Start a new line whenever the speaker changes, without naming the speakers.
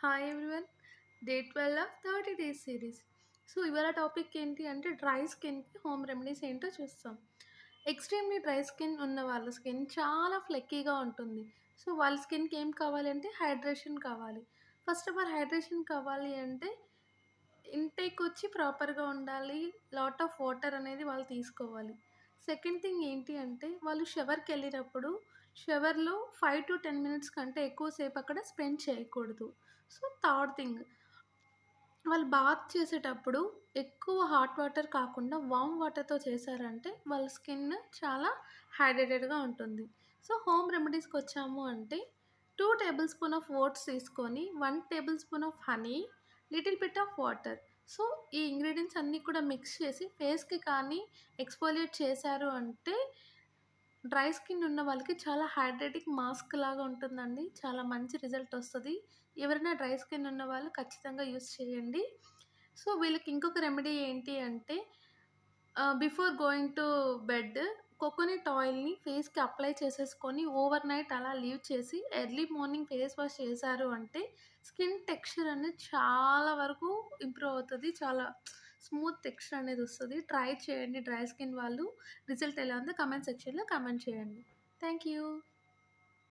Hi everyone. Day 12 of 30 days series. So ఇవాళ topic ఏంటి అంటే డ్రై స్కిన్కి హోమ్ రెమెడీస్ ఏంటో చూస్తాం. ఎక్స్ట్రీమ్లీ డ్రై స్కిన్ ఉన్న వాళ్ళ స్కిన్ చాలా ఫ్లెక్కీగా ఉంటుంది. సో వాళ్ళ స్కిన్కి ఏం కావాలి అంటే హైడ్రేషన్ కావాలి. ఫస్ట్ ఆఫ్ ఆల్ హైడ్రేషన్ కావాలి అంటే ఇంటేక్ వచ్చి ప్రాపర్గా ఉండాలి. లాట్ ఆఫ్ వాటర్ అనేది వాళ్ళు తీసుకోవాలి. సెకండ్ థింగ్ ఏంటి అంటే వాళ్ళు షవర్కి వెళ్ళినప్పుడు షవర్లో 5 to 10 మినిట్స్ కంటే ఎక్కువసేపు అక్కడ స్పెండ్ చేయకూడదు. సో థర్డ్ థింగ్, వాళ్ళు బాత్ చేసేటప్పుడు ఎక్కువ హాట్ వాటర్ కాకుండా వార్మ్ వాటర్‌తో చేశారంటే వాళ్ళ స్కిన్ చాలా హైడ్రేటెడ్‌గా ఉంటుంది. సో హోమ్ రెమెడీస్‌కొచ్చాము అంటే 2 టేబుల్ స్పూన్ ఆఫ్ ఓట్స్ తీసుకొని, 1 table spoon of honey, little bit of water. So ఈ ఇంగ్రీడియెంట్స్ అన్నీ కూడా మిక్స్ చేసి ఫేస్‌కి కానీ ఎక్స్ఫోలియేట్ చేశారు అంటే డ్రై స్కిన్ ఉన్న వాళ్ళకి చాలా హైడ్రేటిక్ మాస్క్ లాగా ఉంటుందండి. చాలా మంచి రిజల్ట్ ఒస్తది. ఎవరైనా డ్రై స్కిన్ ఉన్న వాళ్ళు ఖచ్చితంగా యూజ్ చేయండి. సో, వీళ్ళకి ఇంకొక రెమెడీ ఏంటి అంటే before going to bed coconut ఆయిల్‌ని ఫేస్‌కి అప్లై చేసేసుకొని ఓవర్ నైట్ అలా లీవ్ చేసి ఎర్లీ మార్నింగ్ ఫేస్ వాష్ చేశారు అంటే స్కిన్ టెక్స్చర్ అనేది చాలా వరకు ఇంప్రూవ్ అవుతది. చాలా స్మూత్ టెక్స్చర్ అనేది వస్తది. ట్రై చేయండి డ్రై స్కిన్ వాళ్ళు. రిజల్ట్ ఎలా ఉందో కామెంట్ సెక్షన్‌లో కామెంట్ చేయండి. Thank you.